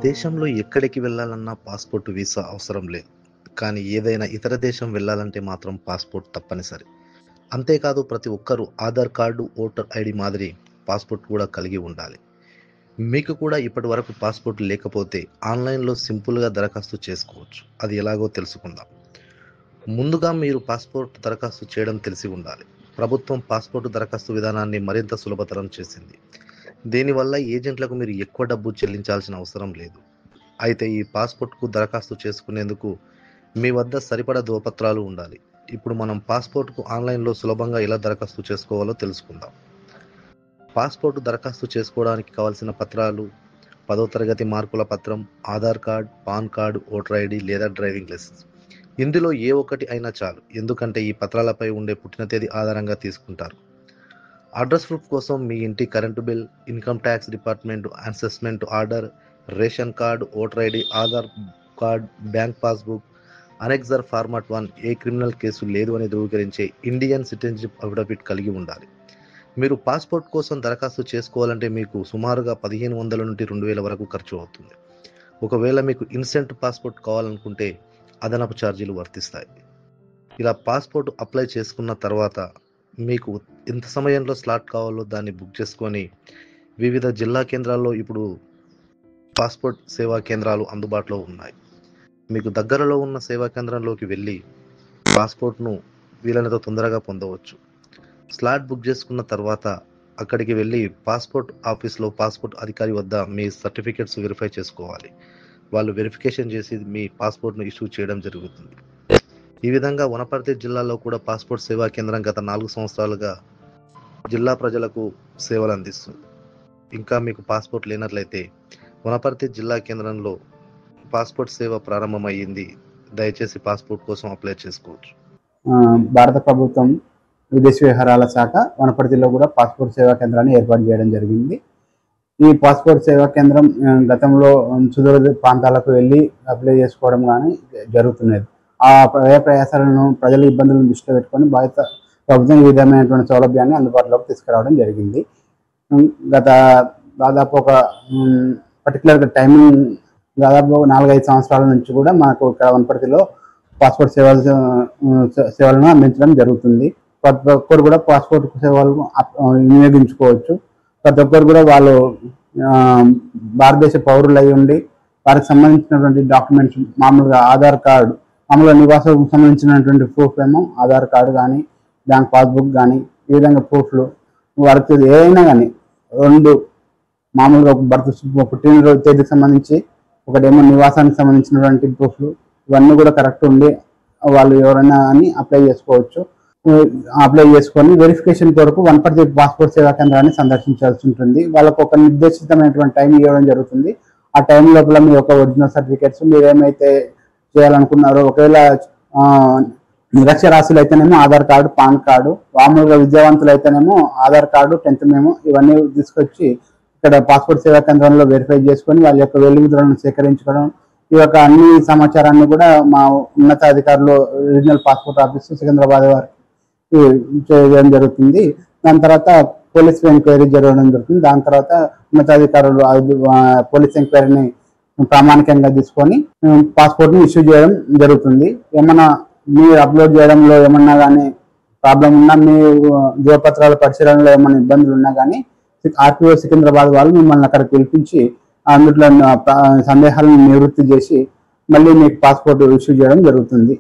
దేశంలో ఎక్కడికి వెళ్ళాలన్నా పాస్పోర్ట్ వీసా అవసరం లేదు. కానీ ఏదైనా ఇతర దేశం వెళ్ళాలంటే మాత్రం పాస్పోర్ట్ తప్పనిసరి. అంతేకాదు ప్రతి ఒక్కరూ ఆధార్ కార్డు, ఓటర్ ఐడి మాదిరి పాస్పోర్ట్ కూడా కలిగి ఉండాలి. మీకు కూడా ఇప్పటి వరకు పాస్పోర్ట్ లేకపోతే ఆన్లైన్లో సింపుల్గా దరఖాస్తు చేసుకోవచ్చు. అది ఎలాగో తెలుసుకుందాం. ముందుగా మీరు పాస్పోర్ట్ దరఖాస్తు చేయడం తెలిసి ఉండాలి. ప్రభుత్వం పాస్పోర్ట్ దరఖాస్తు విధానాన్ని మరింత సులభతరం చేసింది. దీనివల్ల ఏజెంట్లకు మీరు ఎక్కువ డబ్బు చెల్లించాల్సిన అవసరం లేదు. అయితే ఈ పాస్పోర్ట్కు దరఖాస్తు చేసుకునేందుకు మీ వద్ద సరిపడా ధ్రువపత్రాలు ఉండాలి. ఇప్పుడు మనం పాస్పోర్ట్కు ఆన్లైన్లో సులభంగా ఎలా దరఖాస్తు చేసుకోవాలో తెలుసుకుందాం. పాస్పోర్ట్ దరఖాస్తు చేసుకోవడానికి కావాల్సిన పత్రాలు: 10వ తరగతి మార్కుల పత్రం, Aadhaar card, pan card, voter ID లేదా డ్రైవింగ్ లైసెన్స్. ఇందులో ఏ ఒక్కటి అయినా చాలు, ఎందుకంటే ఈ పత్రాలపై ఉండే పుట్టిన తేదీ ఆధారంగా తీసుకుంటారు. అడ్రస్ ప్రూఫ్ కోసం మీ ఇంటి current bill, income tax department assessment order, ration card, voter ID, Aadhaar card, bank passbook, annexure format 1, ఏ క్రిమినల్ కేసు లేదు అని ధృవీకరించే ఇండియన్ సిటిజన్షిప్ అఫిడవిట్ కలిగి ఉండాలి. మీరు పాస్పోర్ట్ కోసం దరఖాస్తు చేసుకోవాలంటే మీకు సుమారుగా 1500 నుండి 2000 వరకు ఖర్చు అవుతుంది. ఒకవేళ మీకు ఇన్స్టెంట్ పాస్పోర్ట్ కావాలనుకుంటే అదనపు ఛార్జీలు వర్తిస్తాయి. ఇలా పాస్పోర్ట్ అప్లై చేసుకున్న తర్వాత మీకు ఎంత సమయంలో స్లాట్ కావాలో దాన్ని బుక్ చేసుకొని వివిధ జిల్లా కేంద్రాల్లో ఇప్పుడు పాస్పోర్ట్ సేవా కేంద్రాలు అందుబాటులో ఉన్నాయి. మీకు దగ్గరలో ఉన్న సేవా కేంద్రంలోకి వెళ్ళి పాస్పోర్ట్ను వీలైనంత తొందరగా పొందవచ్చు. స్లాట్ బుక్ చేసుకున్న తర్వాత అక్కడికి వెళ్ళి పాస్పోర్ట్ ఆఫీస్లో పాస్పోర్ట్ అధికారి వద్ద మీ సర్టిఫికెట్స్ వెరిఫై చేసుకోవాలి. వాళ్ళు వెరిఫికేషన్ చేసి మీ పాస్పోర్ట్ను ఇష్యూ చేయడం జరుగుతుంది. ఈ విధంగా వనపర్తి జిల్లాలో కూడా పాస్పోర్ట్ సేవా కేంద్రం గత 4 సంవత్సరాలుగా జిల్లా ప్రజలకు సేవలు అందిస్తుంది. ఇంకా మీకు పాస్పోర్ట్ లేనట్లయితే వనపర్తి జిల్లా కేంద్రంలో పాస్పోర్ట్ సేవ ప్రారంభమయ్యింది. దయచేసి పాస్పోర్ట్ కోసం అప్లై చేసుకోవచ్చు. భారత ప్రభుత్వం విదేశీ వ్యవహారాల శాఖ వనపర్తిలో కూడా పాస్పోర్ట్ సేవా కేంద్రాన్ని ఏర్పాటు చేయడం జరిగింది. ఈ పాస్పోర్ట్ సేవా కేంద్రం గతంలో సుదూర ప్రాంతాలకు వెళ్ళి అప్లై చేసుకోవడం కానీ జరుగుతున్నది. ఆ ప్రయాసాలను, ప్రజల ఇబ్బందులను దృష్టిలో పెట్టుకొని భారత ప్రభుత్వం ఈ విధమైనటువంటి సౌలభ్యాన్ని అందుబాటులోకి తీసుకురావడం జరిగింది. గత దాదాపు ఒక పర్టికులర్ టైమింగ్ దాదాపు 4-5 సంవత్సరాల నుంచి కూడా మనకు ఇక్కడ వనపర్తిలో పాస్పోర్ట్ సేవలను అందించడం జరుగుతుంది. ప్రతి ఒక్కరు కూడా పాస్పోర్ట్ సేవలను వినియోగించుకోవచ్చు. ప్రతి ఒక్కరు కూడా వాళ్ళు భారతదేశ పౌరులు అయి ఉండి వారికి సంబంధించినటువంటి డాక్యుమెంట్స్, మామూలుగా ఆధార్ కార్డు, మామూలుగా నివాసం సంబంధించినటువంటి ప్రూఫ్ ఏమో ఆధార్ కార్డు కానీ, బ్యాంక్ పాస్బుక్ కానీ, ఈ విధంగా ప్రూఫ్లు వారికి ఏదైనా కానీ 2 మామూలుగా పుట్టినరోజు తేదీకి సంబంధించి, ఒకటేమో నివాసానికి సంబంధించినటువంటి ప్రూఫ్లు, ఇవన్నీ కూడా కరెక్ట్ ఉండి వాళ్ళు ఎవరైనా అని అప్లై చేసుకోవచ్చు. అప్లై చేసుకొని వెరిఫికేషన్ కొరకు వనపర్తి పాస్పోర్ట్ సేవా కేంద్రాన్ని సందర్శించాల్సి ఉంటుంది. వాళ్ళకు ఒక నిర్దేశితమైనటువంటి టైం ఇవ్వడం జరుగుతుంది. ఆ టైం లోపల మీ యొక్క ఒరిజినల్ సర్టిఫికేట్స్, మీరు ఏమైతే చేయాలనుకున్నారో, ఒకవేళ నిరక్షరాస్యులు అయితేనేమో ఆధార్ కార్డు, పాన్ కార్డు, మామూలుగా విద్యావంతులు అయితేనేమో ఆధార్ కార్డు, 10th మేము ఇవన్నీ తీసుకొచ్చి ఇక్కడ పాస్పోర్ట్ సేవా కేంద్రంలో వెరిఫై చేసుకొని వాళ్ళ యొక్క వెలుగుదలను సేకరించుకోవడం, ఈ యొక్క అన్ని సమాచారాన్ని కూడా మా ఉన్నతాధికారులు రీజనల్ పాస్పోర్ట్ ఆఫీస్ సికింద్రాబాద్ వారికి చేయడం జరుగుతుంది. దాని తర్వాత పోలీస్ ఎంక్వైరీ జరగడం జరుగుతుంది. దాని తర్వాత ఉన్నతాధికారులు పోలీస్ ఎంక్వైరీని ప్రామాణికంగా తీసుకొని పాస్పోర్ట్ని ఇష్యూ చేయడం జరుగుతుంది. ఏమన్నా మీరు అప్లోడ్ చేయడంలో ఏమన్నా కానీ ప్రాబ్లం ఉన్నా, మీ ధ్రువపత్రాల పరిశీలనలో ఏమన్నా ఇబ్బందులు ఉన్నా కానీ ఆర్టీఓ సికింద్రాబాద్ వాళ్ళు మిమ్మల్ని అక్కడికి పిలిపించి అందులో సందేహాలను నివృత్తి చేసి మళ్ళీ మీకు పాస్పోర్ట్ ఇష్యూ చేయడం జరుగుతుంది.